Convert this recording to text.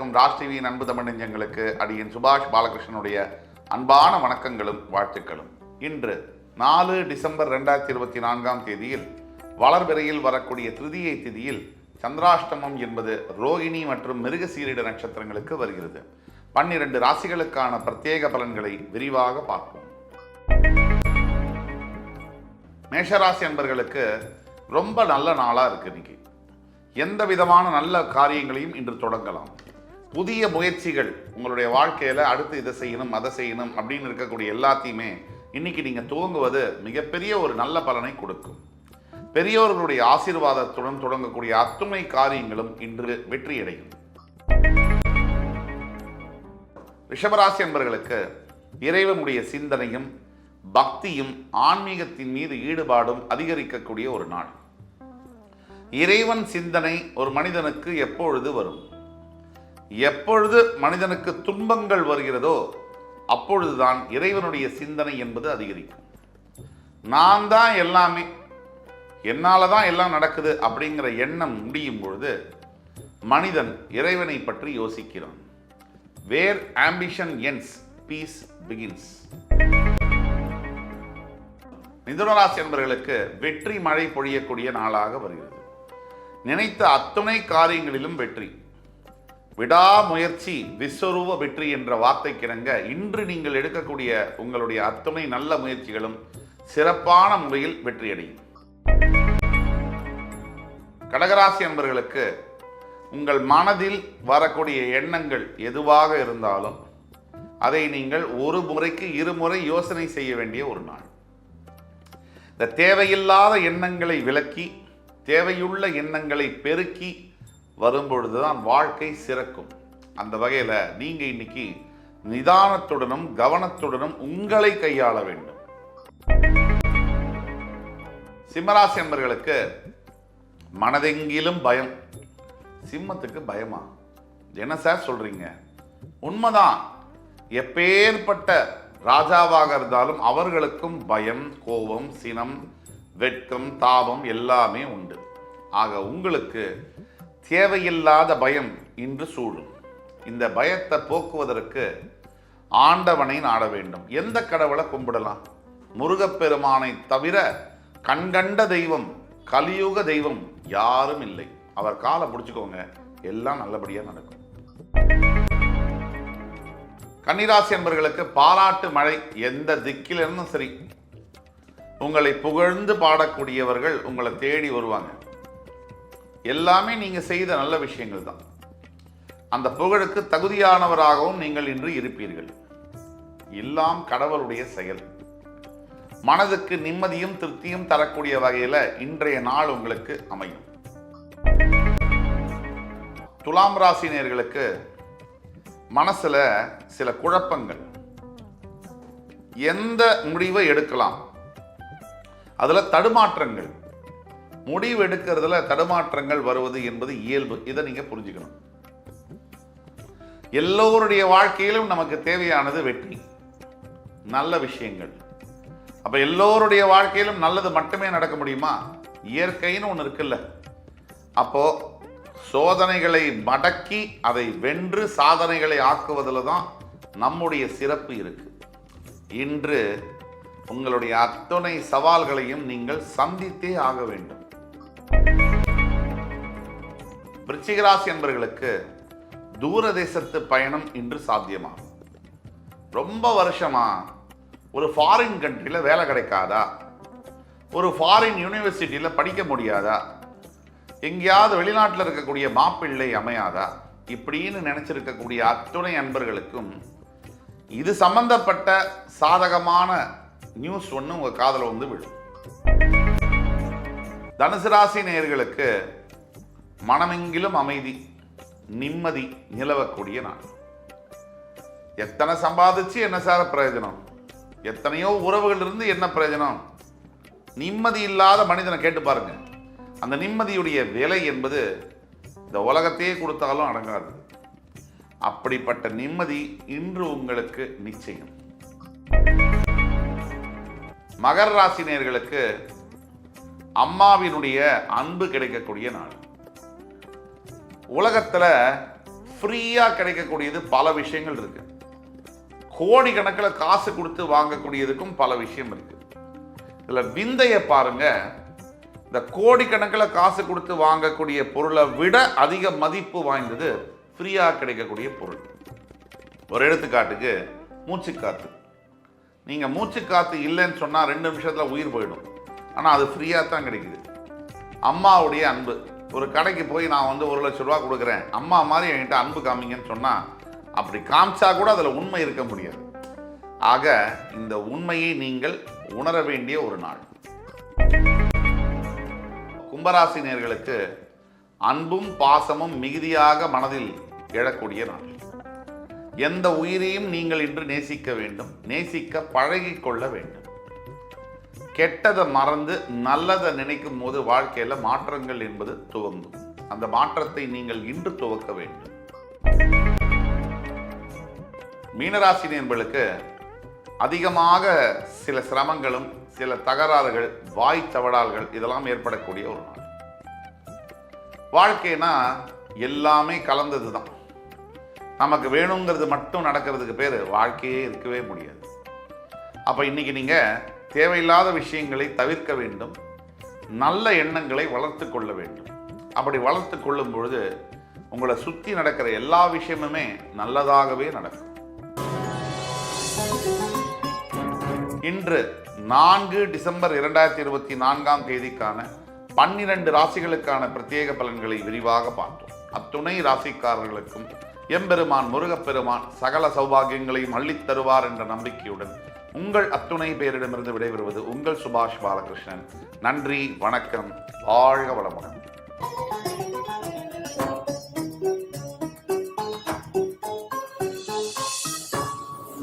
அனைவருக்கும் ராஜ் டிவியின் அன்பு தமிழ் நெஞ்சங்களுக்கு அடியின் சுபாஷ் பாலகிருஷ்ணனுடைய அன்பான வணக்கங்களும் வாழ்த்துக்களும். இன்று 4 டிசம்பர் 2024 தேதியில் வளர்பிறையில் வரக்கூடிய திருதியை திதியில் சந்திராஷ்டமம் என்பது ரோகிணி மற்றும் மிருகசீரிட நட்சத்திரங்களுக்கு வருகிறது. 12 ராசிகளுக்கான பிரத்யேக பலன்களை விரிவாக பார்ப்போம். மேஷராசி அன்பர்களுக்கு ரொம்ப நல்ல நாளா இருக்கு. இன்னைக்கு எந்த விதமான நல்ல காரியங்களையும் இன்று தொடங்கலாம். புதிய முயற்சிகள் உங்களுடைய வாழ்க்கையில அடுத்து இதை செய்யணும் அதை செய்யணும் அப்படின்னு இருக்கக்கூடிய எல்லாத்தையுமே இன்னைக்கு நீங்க துவங்குவது மிகப்பெரிய ஒரு நல்ல பலனை கொடுக்கும். பெரியோர்களுடைய ஆசீர்வாதத்துடன் தொடங்கக்கூடிய அத்துணை காரியங்களும் இன்று வெற்றியடையும். ரிஷபராசி அன்பர்களுக்கு இறைவனுடைய சிந்தனையும் பக்தியும் ஆன்மீகத்தின் மீது ஈடுபாடும் அதிகரிக்கக்கூடிய ஒரு நாள். இறைவன் சிந்தனை ஒரு மனிதனுக்கு எப்பொழுது வரும்? எப்பொழுது மனிதனுக்கு துன்பங்கள் வருகிறதோ அப்பொழுதுதான் இறைவனுடைய சிந்தனை என்பது அதிகரிக்கும். நான் தான் எல்லாமே, என்னால தான் எல்லாம் நடக்குது அப்படிங்கிற எண்ணம் முடியும் பொழுது மனிதன் இறைவனை பற்றி யோசிக்கிறான். வேர் ஆம்பிஷன் எண்ட்ஸ், பீஸ் பிகின்ஸ். மிதுனராசி என்பவர்களுக்கு வெற்றி மழை பொழியக்கூடிய நாளாக வருகிறது. நினைத்த அத்துணை காரியங்களிலும் வெற்றி. விடாமுயற்சி விஸ்வரூப வெற்றி என்ற வார்த்தைக்கிணங்க இன்று நீங்கள் எடுக்கக்கூடிய உங்களுடைய அத்துணை நல்ல முயற்சிகளும் சிறப்பான முறையில் வெற்றியடையும். கடகராசி என்பவர்களுக்கு உங்கள் மனதில் வரக்கூடிய எண்ணங்கள் எதுவாக இருந்தாலும் அதை நீங்கள் ஒரு முறைக்கு இருமுறை யோசனை செய்ய வேண்டிய ஒரு நாள். இந்த தேவையில்லாத எண்ணங்களை விலக்கி தேவையுள்ள எண்ணங்களை பெருக்கி வரும்பொழுதுதான் வாழ்க்கை சிறக்கும். அந்த வகையில் நீங்க இன்னைக்கு நிதானத்துடனும் கவனத்துடனும் உங்களை கையாள வேண்டும். சிம்மராசி என்பவர்களுக்கு மனதெங்கிலும் பயம். சிம்மத்துக்கு பயமா? என்ன சார் சொல்றீங்க? உண்மைதான். எப்பேற்பட்ட ராஜாவாக இருந்தாலும் அவர்களுக்கும் பயம், கோபம், சினம், வெட்கம், தாபம் எல்லாமே உண்டு. ஆக உங்களுக்கு தேவையில்லாத பயம் இன்று சூழும். இந்த பயத்தை போக்குவதற்கு ஆண்டவனை நாட வேண்டும். எந்த கடவுளை கும்பிடலாம்? முருகப்பெருமானை தவிர கண்கண்ட தெய்வம், கலியுக தெய்வம் யாரும் இல்லை. அவர் காலை பிடிச்சுக்கோங்க, எல்லாம் நல்லபடியா நடக்கும். கன்னிராசி என்பவர்களுக்கு பாராட்டு மழை. எந்த திக்கிலிருந்தும் சரி உங்களை புகழ்ந்து பாடக்கூடியவர்கள் உங்களை தேடி வருவாங்க. எல்லாமே நீங்க செய்த நல்ல விஷயங்கள் தான். அந்த புகழுக்கு தகுதியானவராகவும் நீங்கள் இன்று இருப்பீர்கள். எல்லாம் கடவுளுடைய செயல். மனதுக்கு நிம்மதியும் திருப்தியும் தரக்கூடிய வகையில இன்றைய நாள் உங்களுக்கு அமையும். துலாம் ராசி நேயர்களுக்கு மனசுல சில குழப்பங்கள். எந்த முடிவை எடுக்கலாம், அதுல தடுமாற்றங்கள். முடிவு எடுக்கிறதுல தடுமாற்றங்கள் வருவது என்பது இயல்பு. இதை நீங்க புரிஞ்சுக்கணும். எல்லோருடைய வாழ்க்கையிலும் நமக்கு தேவையானது வெற்றி, நல்ல விஷயங்கள். அப்ப எல்லோருடைய வாழ்க்கையிலும் நல்லது மட்டுமே நடக்க முடியுமா? இயற்கைன்னு ஒண்ணு இருக்குல்ல. அப்போ சோதனைகளை மடக்கி அதை வென்று சாதனைகளை ஆக்குவதில் தான் நம்முடைய சிறப்பு இருக்கு. இன்று உங்களுடைய அத்துணை சவால்களையும் நீங்கள் சந்தித்தே ஆக வேண்டும். விருச்சிக ராசி என்பவர்களுக்கு தூரதேசத்து பயணம் இன்று சாத்தியமாகும். ரொம்ப வருஷமா ஒரு ஃபாரின் கண்ட்ரியில் வேலை கிடைக்காதா? ஒரு ஃபாரின் யூனிவர்சிட்டியில் படிக்க முடியாதா? எங்கேயாவது வெளிநாட்டில் இருக்கக்கூடிய மாப்பிள்ளை அமையாதா? இப்படின்னு நினைச்சிருக்கக்கூடிய அத்துணை அன்பர்களுக்கும் இது சம்பந்தப்பட்ட சாதகமான நியூஸ் ஒன்று உங்க காதல வந்து விடும். தனுசு ராசி நேயர்களுக்கு மனமெங்கிலும் அமைதி, நிம்மதி நிலவக்கூடிய நாள். எத்தனை சம்பாதிச்சு என்ன சார பிரயோஜனம்? எத்தனையோ உறவுகள் இருந்து என்ன பிரயோஜனம்? நிம்மதி இல்லாத மனிதனை கேட்டு பாருங்க. அந்த நிம்மதியுடைய விலை என்பது இந்த உலகத்தையே கொடுத்தாலும் அடங்காது. அப்படிப்பட்ட நிம்மதி இன்று உங்களுக்கு நிச்சயம். மகர ராசி நேயர்களுக்கு அம்மாவினுடைய அன்பு கிடைக்கக்கூடிய நாள். உலகத்துல ஃப்ரீயாக கிடைக்கக்கூடியது பல விஷயங்கள் இருக்கு. கோடிக்கணக்கில் காசு கொடுத்து வாங்கக்கூடியதுக்கும் பல விஷயம் இருக்கு. இதில் விந்தையை பாருங்க, இந்த கோடிக்கணக்கில் காசு கொடுத்து வாங்கக்கூடிய பொருளை விட அதிக மதிப்பு வாய்ந்தது ஃப்ரீயாக கிடைக்கக்கூடிய பொருள். ஒரு எடுத்துக்காட்டுக்கு மூச்சுக்காத்து. நீங்கள் மூச்சுக்காத்து இல்லைன்னு சொன்னால் 2 நிமிஷத்தில் உயிர் போயிடும். ஆனால் அது ஃப்ரீயாக தான் கிடைக்குது. அம்மாவுடைய அன்பு. ஒரு கடைக்கு போய் நான் 1 லட்சம் ரூபா கொடுக்குறேன், அம்மா மாதிரி என்கிட்ட அன்பு காமிங்கன்னு சொன்னால் அப்படி காமிச்சா கூட அதில் உண்மை இருக்க முடியாது. ஆக இந்த உண்மையை நீங்கள் உணர வேண்டிய ஒரு நாள். கும்பராசி நேயர்களுக்கு அன்பும் பாசமும் மிகுதியாக மனதில் எழக்கூடிய நாள். எந்த உயிரையும் நீங்கள் இன்று நேசிக்க வேண்டும், நேசிக்க பழகிக் கொள்ள வேண்டும். கெட்டதை மறந்து நல்லதை நினைக்கும் போது வாழ்க்கையில் மாற்றங்கள் என்பது துவங்கும். அந்த மாற்றத்தை நீங்கள் இன்று துவக்க வேண்டும். மீனராசி நேயர்களுக்கு அதிகமாக சில சிரமங்களும் சில தகராறுகள், வாய் தவடால்கள் இதெல்லாம் ஏற்படக்கூடிய ஒரு நாள். வாழ்க்கைனா எல்லாமே கலந்தது தான். நமக்கு வேணுங்கிறது மட்டும் நடக்கிறதுக்கு பேர் வாழ்க்கையே இருக்கவே முடியாது. அப்போ இன்னைக்கு நீங்கள் தேவையில்லாத விஷயங்களை தவிர்க்க வேண்டும். நல்ல எண்ணங்களை வளர்த்து கொள்ள வேண்டும். அப்படி வளர்த்து கொள்ளும் பொழுது உங்களை சுற்றி நடக்கிற எல்லா விஷயமுமே நல்லதாகவே நடக்கும். இன்று 4 டிசம்பர் 2024 தேதிக்கான 12 ராசிகளுக்கான பிரத்யேக பலன்களை விரிவாக பார்த்தோம். அத்துணை ராசிக்காரர்களுக்கும் எம்பெருமான் முருகப்பெருமான் சகல சௌபாகியங்களையும் அள்ளித் தருவார் என்ற நம்பிக்கையுடன் உங்கள் அத்துணை பேரிடமிருந்து விடைபெறுவது உங்கள் சுபாஷ் பாலகிருஷ்ணன். நன்றி, வணக்கம், வாழ்க வளமுடன்.